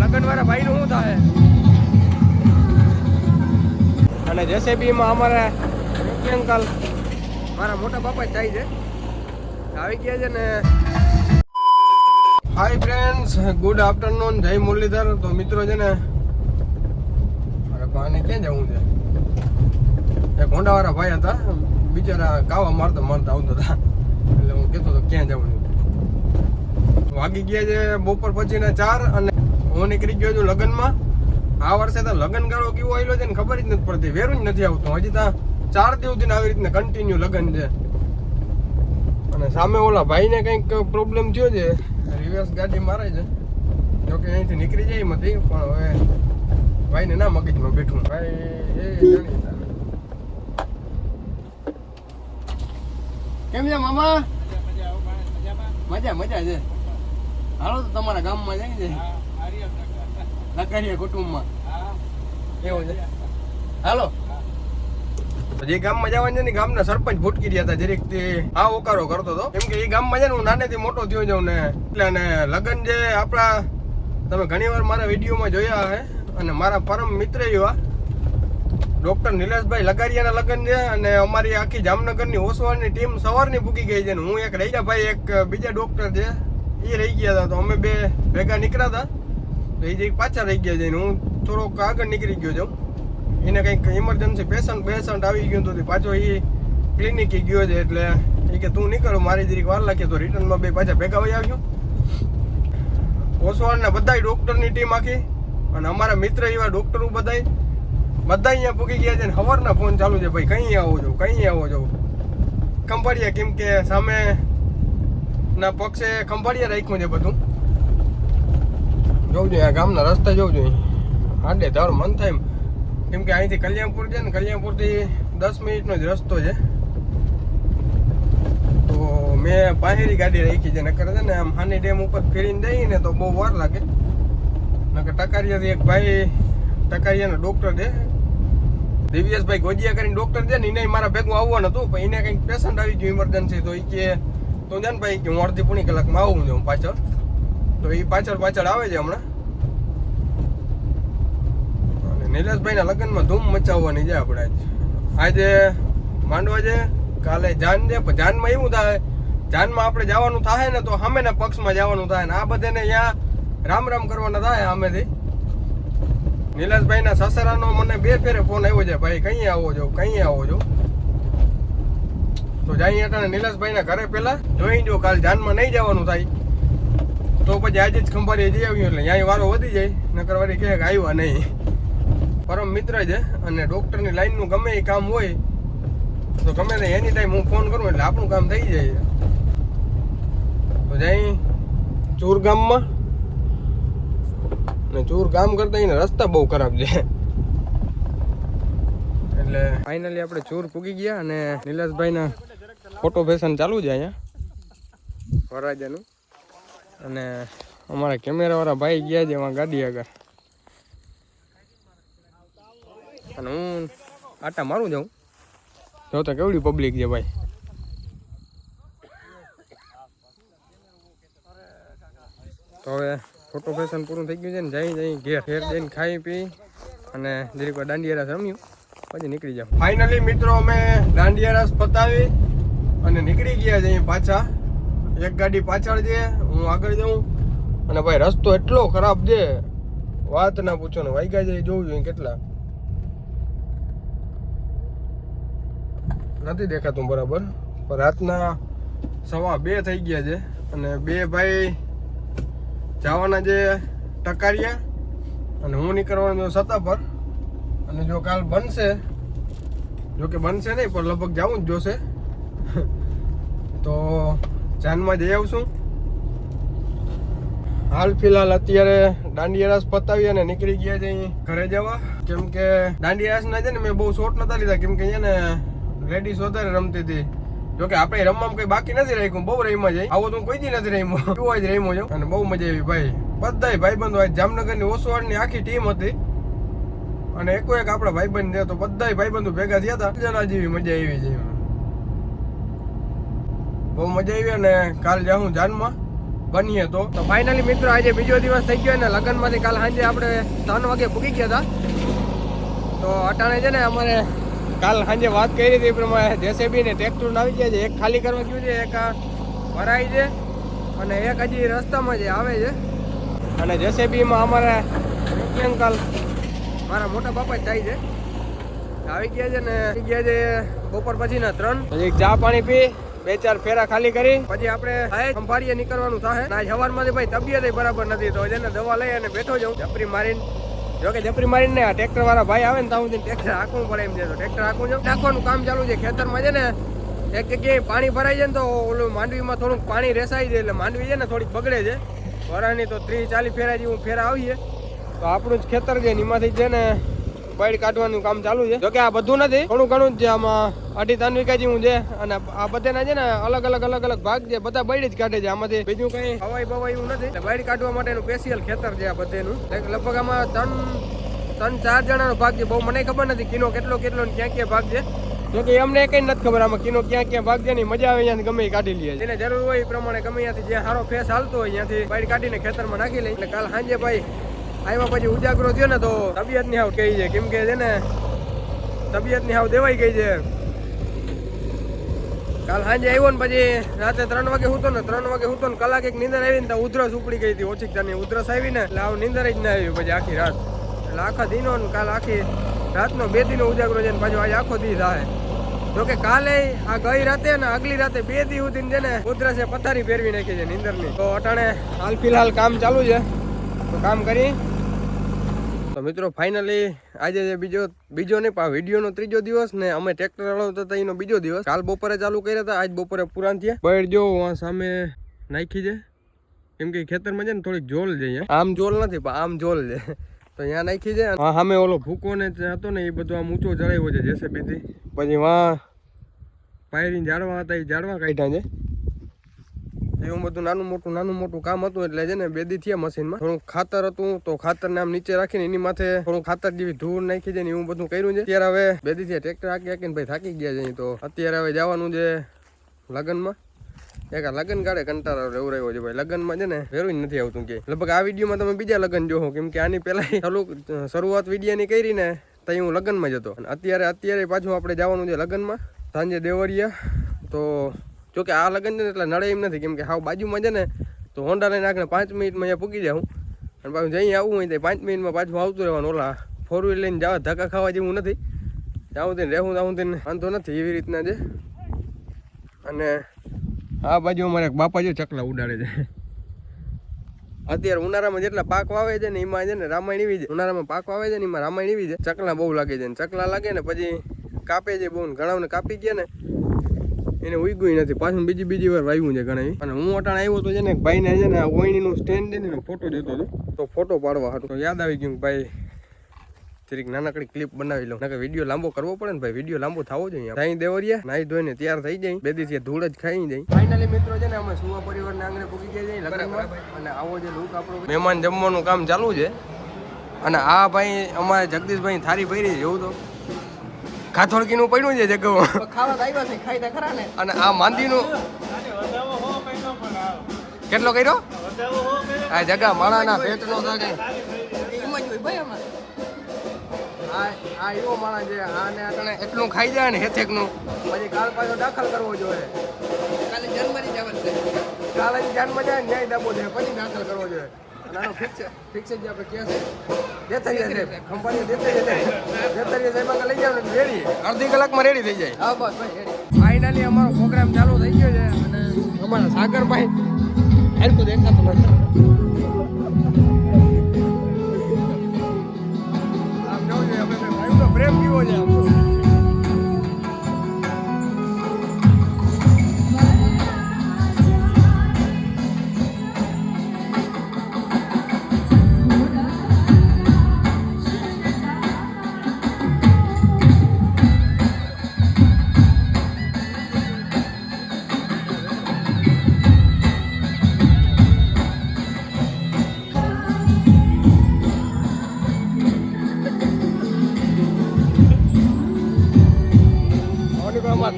લગનવાળા ભાઈનું શું થાય. અને જેસીબીમાં અમારા અંકલ મારા મોટા બાપા જ થાય છે. આવી ગયા છે ને. હાય ફ્રેન્ડ્સ, ગુડ આફ્ટરનૂન, જય મુરલીધર. તો મિત્રો છે ને અરે પાણી ક્યાં જવું છે. એક હોન્ડાવાળા ભાઈ હતા, બિચારા કાવા મારતા મારતા આવતા હતા. એટલે હું કહેતો હતો ક્યાં જવું છે. વાગી ગયા છે બપોર પછીના 4 અને હું નીકળી ગયો છું લગ્નમાં. આ વર્ષે તો લગ્ન ગાળો કેવો આવેલો છે ને ખબર જ નથી પડતી. વેરું જ નથી આવતું. હજી ત્યાં 4 દિવસથી આવી રીતના કન્ટિન્યુ લગ્ન છે. અને સામે ઓલા ભાઈને કંઈક પ્રોબ્લેમ થયો છે, રિવર્સ ગાડી મારે છે. જોકે અહીંથી નીકળી જાય એમાંથી, પણ હવે ભાઈને ના મગજમાં બેઠું. ભાઈ એ જાણીતા. કેમ છે મામા? મજા મજા છે. હાલો તો તમારા ગામમાં જાય છે લગાડીએ કુટુંબમાં. એવું છે. હાલો. જે ગામમાં જવાનું છે ને ગામના સરપંચ ભૂટકી રહ્યા હતા. જરીક આ ઓકારો કરતો હતો, કેમ કે એ ગામમાં છે ને હું નાનેથી મોટો થયો જાઉં ને એટલે. અને લગ્ન જે આપણા તમે ઘણી વાર મારા વિડીયોમાં જોયા હે. અને મારા પરમ મિત્ર એવા ડોક્ટર નિલેશભાઈ લગારિયાના લગ્ન છે. અને અમારી આખી જામનગરની ઓસવાળની ટીમ સવારની પૂકી ગઈ છે. ને હું એક રહી ગયા ભાઈ, એક બીજા ડોક્ટર છે એ રહી ગયા હતા. તો અમે બે ભેગા નીકળ્યા હતા. તો એ જે પાછા રહી ગયા છે. હું થોડોક આગળ નીકળી ગયો છું. એને કંઈક ઇમરજન્સી પેશન્ટ આવી ગયું હતું. પાછો એ ક્લિનિકે ગયો છે. એટલે એ કે તું નીકળ, મારી જરીક વાર લાગે. તો રિટર્નમાં બે પાછા ભેગા વહી આવ્યો. ઓસવાળના બધા ડોક્ટરની ટીમ આખી અને અમારા મિત્ર એવા ડોક્ટરો બધા અહીંયા પૂકી ગયા છે. ને સવારના ફોન ચાલુ છે, ભાઈ કઈ આવો છો, કઈ આવો છો. ખંભાળિયા, કેમ કે સામે ના પક્ષે ખંભાળિયા રાખ્યું છે બધું. જોવું જોઈએ આ ગામના રસ્તા જોવું જોઈએ. આડે ધાર મન થાય એમ, કેમ કે અહીંથી કલ્યાણપુર છે ને, કલ્યાણપુરથી 10 મિનિટનો જ રસ્તો છે. તો મેં પાહેરી ગાડી રાખી છે. નકર છે ને આમ હાની ડેમ ઉપર ફેરીને જઈએ ને તો બહુ વાર લાગે. નકર ટકારિયાથી એક ભાઈ ટકારિયાના ડૉક્ટર છે, દિવ્યેશભાઈ ગોજિયા કરીને ડૉક્ટર છે ને, એને મારા ભેગું આવવાનું હતું. પણ એને કંઈક પેશન્ટ આવી ગયું ઇમરજન્સી. તો એ કે તું જાણ ભાઈ કે હું અડધી પોણી કલાકમાં આવું છું પાછળ. તો એ પાછળ આવે છે હમણાં. અને નિલેશભાઈના લગ્નમાં ધૂમ મચાવવાની છે આપણે. આજે માંડવા છે, કાલે જાન છે. પણ જાનમાં એવું થાય, જાનમાં આપણે જવાનું થાય ને તો સામેના પક્ષમાં જવાનું થાય ને આ બધાને અહીંયા રામ રામ કરવાના થાય સામેથી. નિલેશભાઈના સસરાનો મને 2 ફેરે ફોન આવ્યો છે, ભાઈ કઈ આવો છો, કઈ આવો છો. તો જાય હતા નિલેશભાઈના ઘરે પેલા જોઈ જો, કાલ જાનમાં નહીં જવાનું થાય તો પછી આજે જ ખંભાળીએ જઈ આવ્યું. એટલે અહીંયા વારો વધી જાય. નકર વાળી કહે કે આવ્યા નહીં. પરમ મિત્ર છે અને ડૉક્ટરની લાઈનનું ગમે એ કામ હોય તો ગમે તે એની ટાઈમ હું ફોન કરું એટલે આપણું કામ થઈ જાય. તો જાય ચૂર ગામમાં. અને ચૂર ગામ કરતા એને રસ્તા બહુ ખરાબ છે. એટલે ફાઇનલી આપણે ચૂર પૂગી ગયા. અને નિલેશભાઈના ફોટો ફેશન ચાલુ છે અહીંયા વરરાજાનું. અને અમારા કેમેરાવાળા ભાઈ ગયા છે એમાં ગાડી આગળ. અને હું આટા મારું જાઉં. જોતા કેવડી પબ્લિક છે ભાઈ. તો હવે ફોટો ફેશન પૂરું થઈ ગયું છે ને, જઈ ઘેર જઈને ખાઈ પી અને જરીક વાર દાંડિયા રસ રમ્યું પછી નીકળી જાવ. ફાઇનલી મિત્રો અમે દાંડિયા રસ પતાવી અને નીકળી ગયા છે પાછા. એક ગાડી પાછળ છે, હું આગળ જાઉં. અને ભાઈ રસ્તો એટલો ખરાબ છે વાત ના પૂછો ને. વાગ્યા જાય જોવું જોઈએ કેટલા નથી દેખાતું બરાબર. પણ રાતના 2:15 થઈ ગયા છે. અને 2 ભાઈ જવાના છે ટકારિયા અને હું નીકળવાનું સત્તા પર. અને જો કાલ બનશે, જો કે બનશે નહીં પણ લગભગ જવું જ જોશે તો જાનમાં જઈ આવશું. હાલ ફિલહાલ અત્યારે દાંડિયા રાસ પતાવી અને નીકળી ગયા છે ઘરે જવા. કેમ કે દાંડિયા રાસના છે ને મેં બહુ શોર્ટ નતા લીધા, કેમ કે છે ને લેડીઝ વધારે રમતી હતી. જોકે આપણે રમવામાં કઈ બાકી નથી રાખ્યું, બહુ રહીમાં જાય. આવો તો કોઈ દી નથી રહીમો, જ રહીમો છો. અને બહુ મજા આવી ભાઈ. બધા ભાઈબંધો જામનગરની ઓસવાળની આખી ટીમ હતી. અને એક આપણા ભાઈબંધ છે તો બધા ભાઈબંધો ભેગા થયા હતા. જરા જેવી મજા આવી છે, બહુ મજા આવી. અને કાલ જાઉં જાનમાં બનીએ તો ફાઇનલી મિત્રો આજે બીજો દિવસ થઈ ગયો ને લગ્નમાંથી કાલ સાંજે આપણે 3 વાગે પૂગી ગયા હતા. તો અટાણે છે ને અમારે કાલ સાંજે વાત કરી હતી એ પ્રમાણે જેસીબી ને ટ્રેક્ટર આવી ગયા છે. એક ખાલી કરવા ગયું છે, એક ભરાય છે અને એક હજી રસ્તામાં જે આવે છે. અને જેસીબીમાં અમારે અંકલ મારા મોટા બાપા જ થાય છે, આવી ગયા છે ને આવી ગયા છે બપોર પછીના 3. પછી ચા પાણી પી 2-4 ફેરા ખાલી કરી પછી આપણે સંભાળીએ નીકળવાનું થાય. આજ સવારમાંથી ભાઈ તબિયત બરાબર નથી તો જેને દવા લઈ અને બેઠો જાઉં જપરી મારીને. જોકે જપરી મારીને આ ટ્રેક્ટર વાળા ભાઈ આવે ને ત્યાં સુધી ટ્રેક્ટર હાંકવું પડે એમ છે. તો ટ્રેક્ટર હાંકવું છે, નાખવાનું કામ ચાલુ છે ખેતરમાં છે ને. એક જગ્યાએ પાણી ભરાઈ જાય ને તો ઓલું માંડવીમાં થોડુંક પાણી રેસાઈ જાય એટલે માંડવી છે ને થોડીક બગડે છે. વરાની તો 30-40 ફેરા જેવું ફેરા આવીએ તો આપણું જ ખેતર છે એમાંથી છે ને બળ કાઢવાનું કામ ચાલુ છે. જોકે આ બધું નથી, થોડું ઘણું જ છે. આમાં 2.5 વીઘા જેવું છે અને આ બધાના છે ને અલગ અલગ ભાગ છે, બધા બળી જ કાઢે છે. આમાંથી બીજું કઈ હવાઈ બવાઈ એવું નથી. એટલે બળ કાઢવા માટેનું સ્પેશિયલ ખેતર છે આ બધેનું. લગભગ આમાં 3-4 જણાનો ભાગ છે. બહુ મને ખબર નથી કિનો કેટલો ને ક્યાં ભાગ છે. જોકે અમને કઈ નથી ખબર આમાં કિનો ક્યાં ભાગ છે. મજા આવે ત્યાંથી ગમે કાઢી લઈએ. જેને જરૂર હોય એ પ્રમાણે ગમે ત્યાંથી જ્યાં સારો ફેસ હાલતો હોય ત્યાંથી બળ કાઢીને ખેતરમાં નાખી લઈએ. એટલે કાલ સાંજે ભાઈ આવ્યા પછી ઉજાગરો થયો ને તો તબિયત ની હાવ કહી છે, કેમ કે છે ને તબિયત ની હાવ દેવાઈ ગઈ છે. કાલ સાંજે આવ્યો ને પછી રાતે 3 વાગે હુતો ને 3 વાગે હુતો ને કલાક એક નીંદર આવી ને તો ઉધરસ ઉપડી ગઈ હતી. ઓછી જાની ઉધરસ આવી ને એટલે આવ નીંદર જ ના આવી પછી આખી રાત. એટલે આખા દિનો ને કાલ આખી રાતનો 2 દિનો ઉજાગરો છે ને પાછો આજે આખો દી થાય. જોકે કાલે આ ગઈ રાતે ને આગલી રાતે 2 દી સુધી છે ને ઉધરસે પથારી ફેરવી નાખી છે નીંદરની. તો અટાણે હાલ ફિલહાલ કામ ચાલુ છે તો કામ કરી. તો મિત્રો ફાઇનલી આજે બીજો નહીં પણ વિડીયોનો 3જો દિવસ ને અમે ટ્રેક્ટર હલાવતા હતા એનો બીજો દિવસ. કાલ બપોરે ચાલુ કર્યા હતા, આજ બપોરે પૂરા થયા. બહાર જો સામે નાખી છે, કેમ કે ખેતરમાં છે ને થોડીક જોલ છે. આમ જોલ નથી પણ આમ જોલ છે તો અહીંયા નાખી છે. હા સામે ઓલો ભૂકો ને હતો ને એ બધો આમ ઊંચો ચડાવ્યો છે જેસીબીથી. પછી વાં પાયરી ઝાડવા હતા એ ઝાડવા કાઢ્યા છે. એવું બધું નાનું મોટું કામ હતું. એટલે છે ને 2 દી થયા મશીનમાં. થોડું ખાતર હતું તો ખાતરને આમ નીચે રાખીને એની માથે થોડું ખાતર જેવી ધૂળ નાખી છે ને એવું બધું કર્યું છે. અત્યારે હવે 2 દી થયા ટ્રેક્ટર હાકીને ભાઈ થાકી ગયા છે. તો અત્યારે હવે જવાનું છે લગ્નમાં. એક આ લગ્ન કાઢે કંટાળો રહેવો છે ભાઈ. લગ્નમાં છે ને વેરું નથી આવતું કે લગભગ આ વિડીયોમાં તમે બીજા લગ્ન જોવો, કેમ કે આની પહેલા શરૂઆત વિડીયોની કરી ને ત્યાં હું લગ્નમાં જ હતો. અને અત્યારે પાછું આપણે જવાનું છે લગ્નમાં સાંજે દેવરિયા. તો જોકે આ લગ્ન છે ને એટલે નડે એમ નથી, કેમ કે હાવ બાજુમાં છે ને તો હોન્ડા લઈને નાખીને 5 મિનિટમાં અહીંયા પૂકી જાઉં. અને પાછું જઈ આવવું હોય તો 5 મિનિટમાં પાછું આવતું રહેવાનું. ઓલા 4 વ્હીલ લઈને જવા ધક્કા ખાવા જેવું નથી. જાઉં તેને રહેવું જાઉં તેને વાંધો નથી એવી રીતના છે. અને આ બાજુ અમારે બાપા જો ચકલા ઉડાડે છે. અત્યારે ઉનાળામાં જેટલા પાક વાવે છે ને એમાં છે ને રામાયણ એવી છે. ઉનાળામાં પાક વાવે છે ને એમાં રામાયણ એવી છે. ચકલા બહુ લાગે છે. ચકલા લાગે ને પછી કાપે છે બહુ. ઘણાને કાપી ગયા ને એને ઉગ્યું નથી. પાછું બીજી વાર વાવ્યું છે ઘણા. અને હું અટાણે આવ્યો તો છે ને ભાઈને છે ને ઓઈણીનું સ્ટેન્ડ છે ને ફોટો જોતો હતો તો ફોટો પાડવા હતું. તો યાદ આવી ગયું ભાઈ જરીક નાનકડી ક્લિપ બનાવી લઉં. ના કે વિડીયો લાંબો કરવો પડે ને ભાઈ. વિડીયો લાંબો થવો જોઈએ. ત્યાં દેવરિયા નાઈ ધોઈને તૈયાર થઈ જાય. 2 દિવસ ધૂળ જ ખાઈ જાય. ફાઇનલી મિત્રો છે ને અમે સુવા પરિવારના આંગણે પૂકી ગયા છે લગ્નમાં. અને આવો જે લુક આપણો મહેમાન જમવાનું કામ ચાલુ છે. અને આ ભાઈ અમારે જગદીશભાઈ થારી ભરી છે એવું તો ખાથોડકીનું પડ્યું છે જગ્યામાં ખાવા આવ્યા છે ખાઈ ખરા ને. અને આ માંદીનું કેટલો કર્યો આ જગા માણાના પેટનો થાય એમ જ હોય ભાઈ. અમારે આ એવો માણસ છે આને અટાણે એટલું ખાઈ જાય ને હેથેકનું પછી કાલ પાછો દાખલ કરવો જોઈએ. કાલે જાનમાં જવાનું છે. કાલે જાનમાં જાય ન્યાય દાબો છે પછી દાખલ કરવો જોઈએ. નાનો ફિક્સ જ આપણે ક્યાં છે દેતરિયા સાહેબ કંપની દેતરિયા સાહેબ લઈ જાવ ને રેડી અડધી કલાકમાં રેડી થઈ જાય. હા બસ ભાઈ રેડી. ફાઇનલી અમારો પ્રોગ્રામ ચાલુ થઈ ગયો છે. અને અમારા સાગરભાઈ હરકું દેખાતું નથી. આમ જોવું જોઈએ આપણે ભાઈનો પ્રેમ પીવો છે આમ.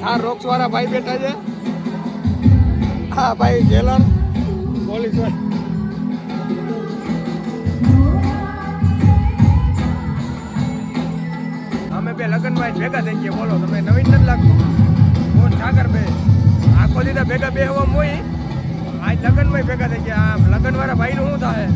થાર રોક્સ વાળા ભાઈ બેઠા છે. હા ભાઈ જેલર પોલીસ અમે બે લગ્નમાં જ ભેગા થઈ ગયા. બોલો તમે નવીન નથી લાગતું? કોણ ઠાકર બે આખો દીધા ભેગા બે હવા મોઈ આજ લગ્નમાં ભેગા થઈ ગયા. આ લગ્ન વાળા ભાઈ નું શું થાય?